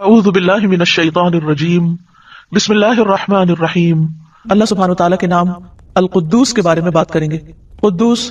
اعوذ باللہ من الشیطان الرجیم بسم اللہ الرحمن الرحیم۔ اللہ سبحانہ وتعالیٰ کے نام القدوس کے بارے میں بات کریں گے۔ قدوس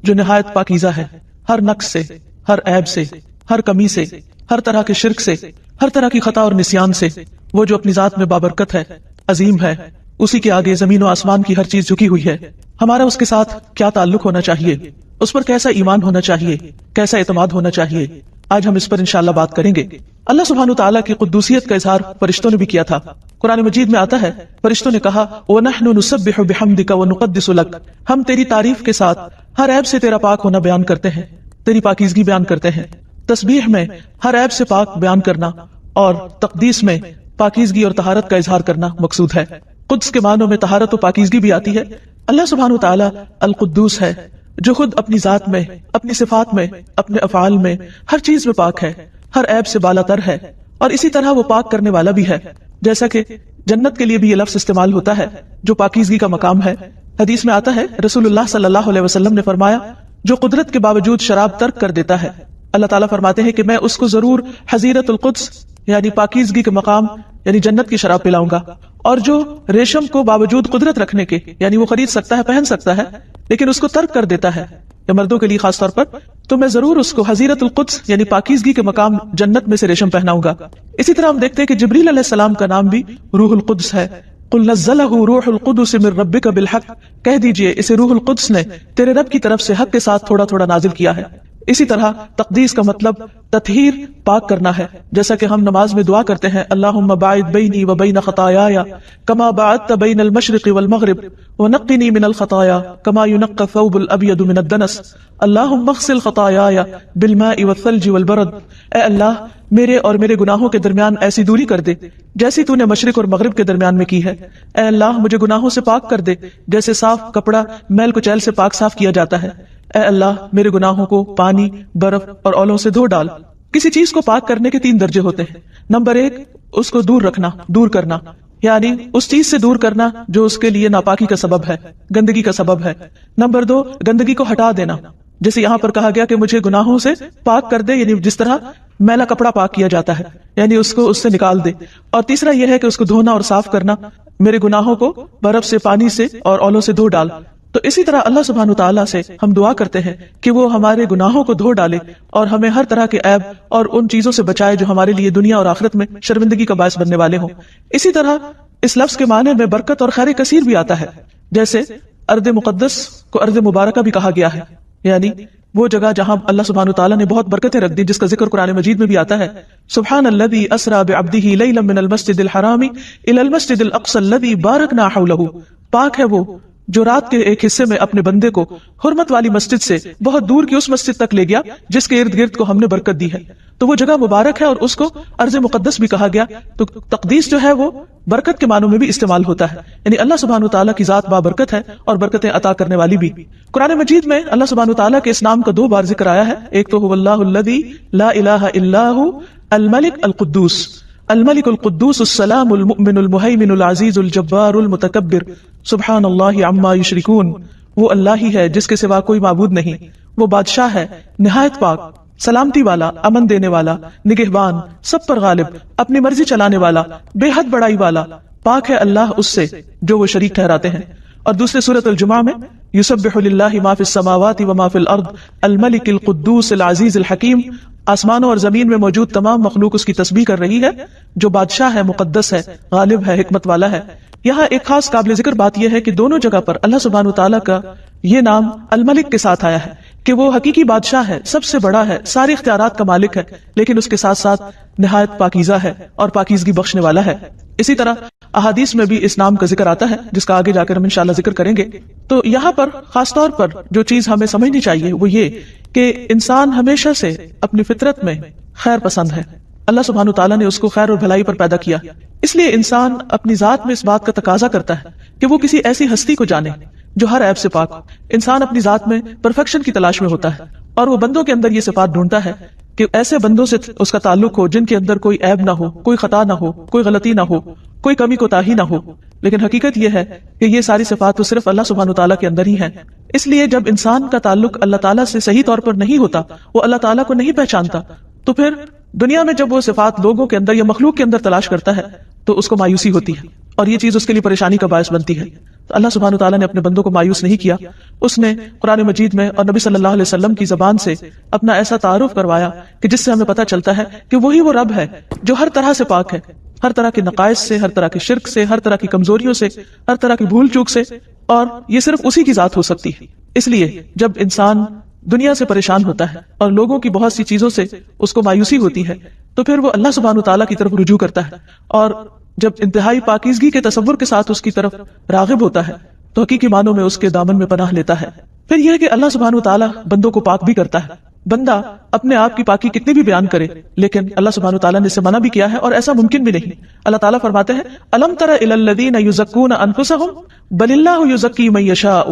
جو نہایت پاکیزہ ہے، ہر نقص سے، ہر عیب سے، ہر کمی سے، ہر طرح کے شرک سے، ہر طرح کی خطا اور نسیان سے، وہ جو اپنی ذات میں بابرکت ہے، عظیم ہے، اسی کے آگے زمین و آسمان کی ہر چیز جھکی ہوئی ہے۔ ہمارا اس کے ساتھ کیا تعلق ہونا چاہیے، اس پر کیسا ایمان ہونا چاہیے، کیسا اعتماد ہونا چاہیے، آج ہم اس پر انشاءاللہ بات کریں گے۔ اللہ سبحانہ تعالیٰ کی قدوسیت کا اظہار فرشتوں نے بھی کیا تھا۔ قرآن مجید میں آتا ہے، فرشتوں نے کہا وَنَحْنُ نُسَبِّحُ بِحَمْدِكَ وَنُقَدِّسُ لَكَ، ہم تیری تعریف کے ساتھ ہر عیب سے تیرا پاک ہونا بیان کرتے ہیں، تیری پاکیزگی بیان کرتے ہیں۔ تسبیح میں ہر عیب سے پاک بیان کرنا اور تقدیس میں پاکیزگی اور طہارت کا اظہار کرنا مقصود ہے۔ قدس کے معنوں میں طہارت و پاکیزگی بھی آتی ہے۔ اللہ سبحانہ تعالیٰ القدوس ہے، جو خود اپنی ذات میں، اپنی صفات میں، اپنے افعال میں، ہر چیز میں پاک ہے، ہر عیب سے بالا تر ہے، اور اسی طرح وہ پاک کرنے والا بھی ہے۔ جیسا کہ جنت کے لیے بھی یہ لفظ استعمال ہوتا ہے جو پاکیزگی کا مقام ہے۔ حدیث میں آتا ہے، رسول اللہ صلی اللہ علیہ وسلم نے فرمایا، جو قدرت کے باوجود شراب ترک کر دیتا ہے، اللہ تعالیٰ فرماتے ہیں کہ میں اس کو ضرور حضیرت القدس یعنی پاکیزگی کے مقام یعنی جنت کی شراب پلاؤں گا، اور جو ریشم کو باوجود قدرت رکھنے کے یعنی وہ خرید سکتا ہے، پہن سکتا ہے، لیکن اس کو ترک کر دیتا ہے، یا مردوں کے لیے خاص طور پر، تو میں ضرور اس کو حضیرت القدس یعنی پاکیزگی کے مقام جنت میں سے ریشم پہناؤں گا۔ اسی طرح ہم دیکھتے ہیں کہ جبریل علیہ السلام کا نام بھی روح القدس ہے۔ قل نزلہ روح القدس من ربک بالحق، کہہ دیجئے اسے روح القدس نے تیرے رب کی طرف سے حق کے ساتھ تھوڑا تھوڑا نازل کیا ہے۔ اسی طرح تقدیس کا مطلب تطہیر، پاک کرنا ہے، جیسا کہ ہم نماز میں دعا کرتے ہیں، اللہم باعد بینی و بین خطایایا کما باعدت بین المشرق والمغرب ونقنی من الخطایا کما ینقی الثوب الابیض من الدنس اللہم اغسل خطایایا بالماء والثلج والبرد، اے اللہ میرے اور میرے گناہوں کے درمیان ایسی دوری کر دے جیسی تو نے مشرق اور مغرب کے درمیان میں کی ہے۔ اے اللہ مجھے گناہوں سے پاک کر دے جیسے صاف کپڑا میل کچیل سے پاک صاف کیا جاتا ہے۔ اے اللہ میرے گناہوں کو پانی، برف اور اولوں سے دھو ڈال۔ کسی چیز کو پاک کرنے کے 3 درجے ہوتے ہیں۔ نمبر 1، اس کو دور رکھنا، دور کرنا، یعنی اس چیز سے دور کرنا جو اس کے لیے ناپاکی کا سبب ہے، گندگی کا سبب ہے۔ نمبر 2، گندگی کو ہٹا دینا، جیسے یہاں پر کہا گیا کہ مجھے گناہوں سے پاک کر دے، یعنی جس طرح میلا کپڑا پاک کیا جاتا ہے، یعنی اس کو اس سے نکال دے۔ اور تیسرا یہ ہے کہ اس کو دھونا اور صاف کرنا، میرے گناہوں کو برف سے، پانی سے اور اولوں سے دھو ڈال۔ تو اسی طرح اللہ سبحانہ تعالیٰ سے ہم دعا کرتے ہیں کہ وہ ہمارے گناہوں کو دھو ڈالے اور ہمیں ہر طرح کے عیب اور ان چیزوں سے بچائے جو ہمارے لیے دنیا اور آخرت میں شرمندگی کا باعث بننے والے ہوں۔ اسی طرح اس لفظ کے معنی میں برکت اور خیر کثیر بھی آتا ہے، جیسے ارض مقدس کو ارض مبارکہ بھی کہا گیا ہے، یعنی وہ جگہ جہاں اللہ سبحانہ تعالیٰ نے بہت برکتیں رکھ دی، جس کا ذکر قرآن مجید میں بھی آتا ہے، سبحان الذی اسری بعبدہ لیلا من المسجد الحرام الی المسجد الاقصی الذی بارکنا حولہ، پاک ہے وہ جو رات کے ایک حصے میں اپنے بندے کو حرمت والی مسجد سے بہت دور کی اس مسجد تک لے گیا جس کے ارد گرد کو ہم نے برکت دی ہے۔ تو وہ جگہ مبارک ہے اور اس کو ارض مقدس بھی کہا گیا۔ تو تقدیس جو ہے وہ برکت کے معنوں میں بھی استعمال ہوتا ہے، یعنی اللہ سبحانہ تعالیٰ کی ذات بابرکت ہے اور برکتیں عطا کرنے والی بھی۔ قرآن مجید میں اللہ سبحانہ تعالیٰ کے اس نام کا 2 بار ذکر آیا ہے، ایک تو هو اللہ الذی لا الہ الا هو الملک القدوس، الملک القدوس السلام المؤمن المہیمن العزیز الجبار المتکبر سبحان اللہ عما یشرکون، وہ اللہ ہی ہے جس کے سوا کوئی معبود نہیں، وہ بادشاہ ہے نہایت پاک، سلامتی والا، امن دینے والا، نگہبان، سب پر غالب، اپنی مرضی چلانے والا، بے حد بڑائی والا، پاک ہے اللہ اس سے جو وہ شریک ٹھہراتے ہیں۔ اور دوسرے سورۃ الجمعہ میں یسبح للہ ما فی السماوات وما فی الارض الملک القدوس العزیز الحکیم، آسمانوں اور زمین میں موجود تمام مخلوق اس کی تسبیح کر رہی ہے جو بادشاہ ہے، مقدس ہے، غالب ہے، حکمت والا ہے۔ یہاں ایک خاص قابل ذکر بات یہ ہے کہ دونوں جگہ پر اللہ سبحانہ تعالیٰ کا یہ نام الملک کے ساتھ آیا ہے کہ وہ حقیقی بادشاہ ہے، سب سے بڑا ہے، سارے اختیارات کا مالک ہے، لیکن اس کے ساتھ ساتھ نہایت پاکیزہ ہے اور پاکیزگی بخشنے والا ہے۔ اسی طرح احادیث میں بھی اس نام کا ذکر آتا ہے جس کا آگے جا کر ہم انشاءاللہ ذکر کریں گے۔ تو یہاں پر خاص طور پر جو چیز ہمیں سمجھنی چاہیے وہ یہ کہ انسان ہمیشہ سے اپنی فطرت میں خیر پسند ہے، اللہ سبحانہ تعالیٰ نے اس کو خیر اور بھلائی پر پیدا کیا، اس لیے انسان اپنی ذات میں اس بات کا تقاضا کرتا ہے کہ وہ کسی ایسی ہستی کو جانے جو ہر عیب سے پاک ہو۔ انسان اپنی ذات میں پرفیکشن کی تلاش میں ہوتا ہے اور وہ بندوں کے اندر یہ صفات ڈھونڈتا ہے کہ ایسے بندوں سے اس کا تعلق ہو جن کے اندر کوئی عیب نہ ہو، کوئی خطا نہ ہو، کوئی غلطی نہ ہو، کوئی کمی کوتاہی نہ ہو۔ لیکن حقیقت یہ ہے کہ یہ ساری صفات تو صرف اللہ سبحانہ تعالیٰ کے اندر ہی ہیں۔ اس لیے جب انسان کا تعلق اللہ تعالیٰ سے صحیح طور پر نہیں ہوتا، وہ اللہ تعالیٰ کو نہیں پہچانتا، تو پھر دنیا میں جب وہ صفات لوگوں کے اندر یا مخلوق کے اندر تلاش کرتا ہے تو اس کو مایوسی ہوتی ہے اور یہ چیز اس کے لیے پریشانی کا باعث بنتی ہے. تو اللہ سبحانہ وتعالیٰ نے اپنے بندوں کو مایوس نہیں کیا. اس نے قرآن مجید میں اور نبی صلی اللہ علیہ وسلم کی زبان سے اپنا ایسا تعارف کروایا کہ جس سے ہمیں پتہ چلتا ہے کہ وہی وہ رب ہے جو ہر طرح سے پاک ہے، ہر طرح کے نقائص سے، ہر طرح کے شرک سے، ہر طرح کی کمزوریوں سے، ہر طرح کی بھول چوک سے، اور یہ صرف اسی کی ذات ہو سکتی ہے. اس لیے جب انسان دنیا سے پریشان ہوتا ہے اور لوگوں کی بہت سی چیزوں سے اس کو مایوسی ہوتی ہے تو پھر وہ اللہ سبحانہ وتعالیٰ کی طرف رجوع کرتا ہے، اور جب انتہائی پاکیزگی کے تصور کے ساتھ اس کی طرف راغب ہوتا ہے تو حقیقی معنوں میں اس کے دامن میں پناہ لیتا ہے. پھر یہ کہ اللہ سبحانہ وتعالیٰ بندوں کو پاک بھی کرتا ہے. بندہ اپنے آپ کی پاکی کتنی بھی بیان کرے لیکن اللہ سبحانہ وتعالیٰ نے اسے منع بھی کیا ہے، اور ایسا ممکن بھی نہیں. اللہ تعالیٰ فرماتے ہیں الم تر الی الذین یزکون انفسهم بل اللہ یزکی من یشاء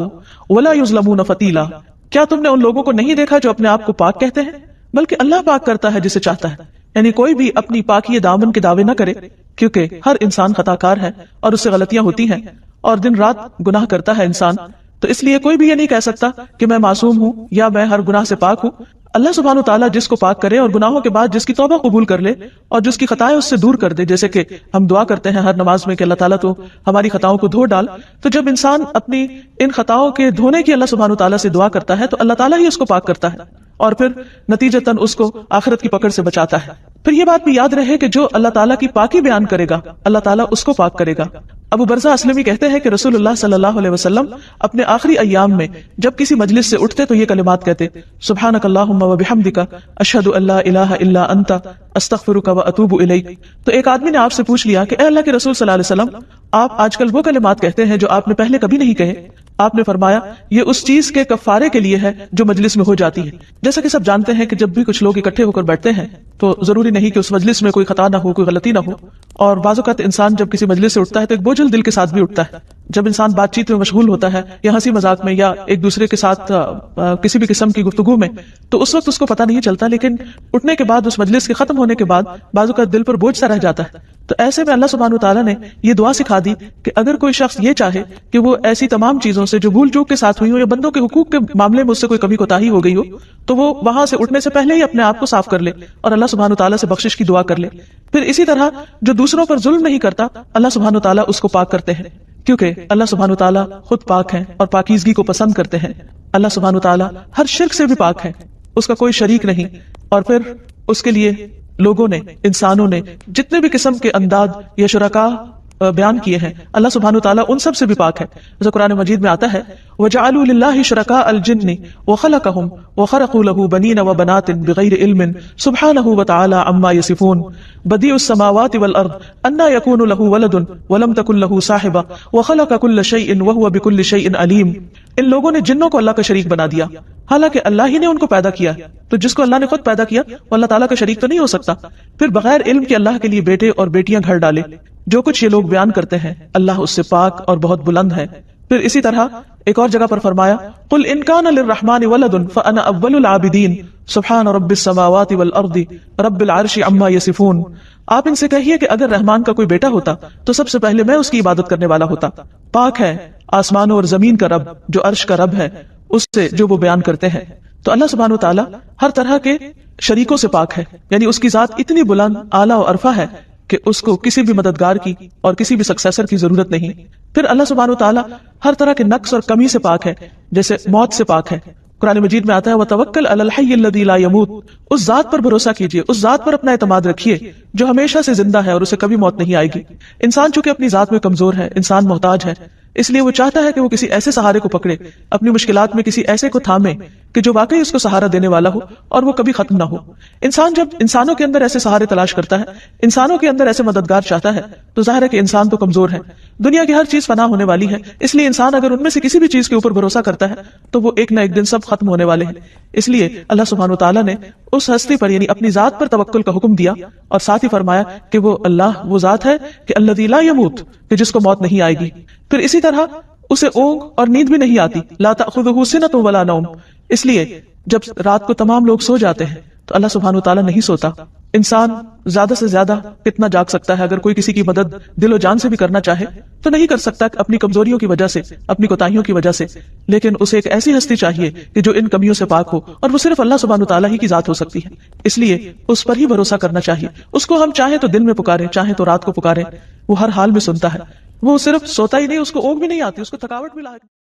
ولا یظلمون فتیلا. کیا تم نے ان لوگوں کو نہیں دیکھا جو اپنے آپ کو پاک کہتے ہیں، بلکہ اللہ پاک کرتا ہے جسے چاہتا ہے. یعنی کوئی بھی اپنی پاکی دامن کے دعوے نہ کرے، کیونکہ ہر انسان خطا کار ہے اور اس سے غلطیاں ہوتی ہیں اور دن رات گناہ کرتا ہے انسان. تو اس لیے کوئی بھی یہ نہیں کہہ سکتا کہ میں معصوم ہوں یا میں ہر گناہ سے پاک ہوں. اللہ سبحانہ وتعالیٰ جس کو پاک کرے اور گناہوں کے بعد جس کی توبہ قبول کر لے اور جس کی خطائیں اس سے دور کر دے، جیسے کہ ہم دعا کرتے ہیں ہر نماز میں کہ اللہ تعالیٰ تو ہماری خطاؤں کو دھو ڈال. تو جب انسان اپنی ان خطاؤں کے دھونے کی اللہ سبحانہ وتعالیٰ سے دعا کرتا ہے تو اللہ تعالیٰ ہی اس کو پاک کرتا ہے اور پھر نتیجتاً اس کو آخرت کی پکڑ سے بچاتا ہے. پھر یہ بات بھی یاد رہے کہ جو اللہ تعالیٰ کی پاکی بیان کرے گا اللہ تعالیٰ اس کو پاک کرے گا. ابو برزہ اسلمی کہتے ہیں کہ رسول اللہ صلی اللہ علیہ وسلم اپنے آخری ایام میں جب کسی مجلس سے اٹھتے تو یہ کلمات کہتے سبحانک اللہم و بحمدک اشہد ان لا الہ الا انت استغفرک و اتوب الیک. تو ایک آدمی نے آپ سے پوچھ لیا کہ اے اللہ کے رسول صلی اللہ علیہ وسلم، آپ آج کل وہ کلمات کہتے ہیں جو آپ نے پہلے کبھی نہیں کہے. آپ نے فرمایا یہ اس چیز کے کفارے کے لیے ہے جو مجلس میں ہو جاتی ہے. جیسا کہ سب جانتے ہیں کہ جب بھی کچھ لوگ اکٹھے ہو کر بیٹھتے ہیں تو ضروری نہیں کہ اس مجلس میں کوئی خطا نہ ہو، کوئی غلطی نہ ہو، اور بعض اوقات انسان جب کسی مجلس سے اٹھتا ہے تو ایک بوجھل دل کے ساتھ بھی اٹھتا ہے. جب انسان بات چیت میں مشغول ہوتا ہے یا ہنسی مذاق میں یا ایک دوسرے کے ساتھ کسی بھی قسم کی گفتگو میں، تو اس وقت اس کو پتہ نہیں چلتا، لیکن اٹھنے کے بعد اس مجلس کے ختم ہونے کے بعد بعض اوقات دل پر بوجھ سا رہ جاتا ہے. تو ایسے میں اللہ سبحانہ وتعالیٰ نے یہ دعا سکھا دی کہ اگر کوئی شخص یہ چاہے کہ وہ ایسی تمام چیزوں سے جو بھول چوک کے ساتھ ہوئی ہو یا بندوں کے حقوق کے معاملے میں اس سے کوئی کمی کوتاہی ہو گئی ہو تو وہ وہاں سے اٹھنے سے پہلے ہی اپنے آپ کو صاف کر لے اور اللہ سبحانہ وتعالیٰ سے بخشش کی دعا کر لے. پھر اسی طرح جو دوسروں پر ظلم نہیں کرتا اللہ سبحانہ وتعالیٰ اس کو پاک کرتے ہیں، کیونکہ اللہ سبحانہ وتعالیٰ خود پاک ہیں اور پاکیزگی کو پسند کرتے ہیں. اللہ سبحانہ وتعالیٰ ہر شرک سے بھی پاک ہے، اس کا کوئی شریک نہیں. اور پھر اس کے لیے لوگوں نے، انسانوں نے جتنے بھی قسم کے انداد یا شرکا بیان کیے ہیں اللہ سبحانہ وتعالیٰ ان سب سے بھی پاک ہے. جیسے قرآن مجید میں آتا ہے وَجَعَلُوا لِلَّهِ شُرَكَاءَ الْجِنِّ وَخَلَقَهُمْ وَخَرَقُوا لَهُ بَنِينَ وَبَنَاتٍ بِغَيْرِ عِلْمٍ سُبْحَانَهُ وَتَعَالَىٰ عَمَّا يَصِفُونَ بَدِيعُ السَّمَاوَاتِ وَالْأَرْضِ أَنَّىٰ يَكُونُ لَهُ وَلَدٌ وَلَمْ تَكُن لَهُ صَاحِبَةٌ وَخَلَقَ كُلَّ شَيْءٍ وَهُوَ بِكُلِّ شَيْءٍ عَلِيمٌ. ان لوگوں نے جنوں کو اللہ کا شریک بنا دیا، حالانکہ اللہ ہی نے ان کو پیدا کیا. تو جس کو اللہ نے خود پیدا کیا وہ اللہ تعالیٰ کا شریک تو نہیں ہو سکتا. پھر بغیر علم کے اللہ کے لیے بیٹے اور بیٹیاں گھر ڈالے. جو کچھ یہ لوگ بیان کرتے ہیں اللہ اس سے پاک اور بہت بلند ہے. پھر اسی طرح ایک اور جگہ پر فرمایا قل ان کان للرحمن ولد فانا اول العابدین سبحان رب السماوات والارض رب العرش عما یصفون. آپ ان سے کہیے کہ اگر رحمان کا کوئی بیٹا ہوتا تو سب سے پہلے میں اس کی عبادت کرنے والا ہوتا. پاک ہے آسمانوں اور زمین کا رب جو عرش کا رب ہے اس سے جو وہ بیان کرتے ہیں. تو اللہ سبحانہ وتعالیٰ ہر طرح کے شریکوں سے پاک ہے، یعنی اس کی ذات اتنی بلند اعلیٰ و عرفہ ہے کہ اس کو کسی بھی مددگار کی اور کسی بھی سکسیسر کی ضرورت نہیں. پھر اللہ سبحانہ وتعالیٰ ہر طرح کے نقص اور کمی سے پاک ہے، جیسے موت سے پاک ہے. قرآن مجید میں آتا ہے وَتَوَكَّلْ عَلَى الْحَيِّ الَّذِي لَا يَمُوتُ. اس ذات پر بھروسہ کیجئے، اس ذات پر اپنا اعتماد رکھیے جو ہمیشہ سے زندہ ہے اور اسے کبھی موت نہیں آئے گی. انسان چونکہ اپنی ذات میں کمزور ہے، انسان محتاج ہے، اس لیے وہ چاہتا ہے کہ وہ کسی ایسے سہارے کو پکڑے، اپنی مشکلات میں کسی ایسے کو تھامے کہ جو واقعی اس کو سہارا دینے والا ہو اور وہ کبھی ختم نہ ہو. انسان جب انسانوں کے اندر ایسے سہارے تلاش کرتا ہے، انسانوں کے اندر ایسے مددگار چاہتا ہے، تو ظاہر ہے کہ انسان تو کمزور ہے. دنیا کی ہر چیز فنا ہونے والی ہے، اس لیے انسان اگر ان میں سے کسی بھی چیز کے اوپر بھروسہ کرتا ہے تو وہ ایک نہ ایک دن سب ختم ہونے والے ہیں. اس لیے اللہ سبحانہ وتعالیٰ نے اس ہستی پر یعنی اپنی ذات پر توکل کا حکم دیا اور ساتھ ہی فرمایا کہ وہ اللہ وہ ذات ہے کہ الذی لا یموت، کہ جس کو موت نہیں آئے گی. پھر اسی طرح اسے اونگ اور نیند بھی نہیں آتی. لا تأخذہ سنۃ ولا نوم، اس لیے جب رات کو تمام لوگ سو جاتے ہیں تو اللہ سبحانہ وتعالی نہیں سوتا. انسان زیادہ سے زیادہ کتنا جاگ سکتا ہے؟ اگر کوئی کسی کی مدد دل و جان سے بھی کرنا چاہے تو نہیں کر سکتا اپنی کمزوریوں کی وجہ سے، اپنی کوتاہیوں کی وجہ سے. لیکن اسے ایک ایسی ہستی چاہیے کہ جو ان کمیوں سے پاک ہو، اور وہ صرف اللہ سبحانہ وتعالی ہی کی ذات ہو سکتی ہے. اس لیے اس پر ہی بھروسہ کرنا چاہیے. اس کو ہم چاہیں تو دن میں پکاریں، چاہیں تو رات کو پکاریں، وہ ہر حال میں سنتا ہے. وہ صرف سوتا ہی نہیں، اس کو اونگ بھی نہیں آتی، اس کو تھکاوٹ بھی لاحق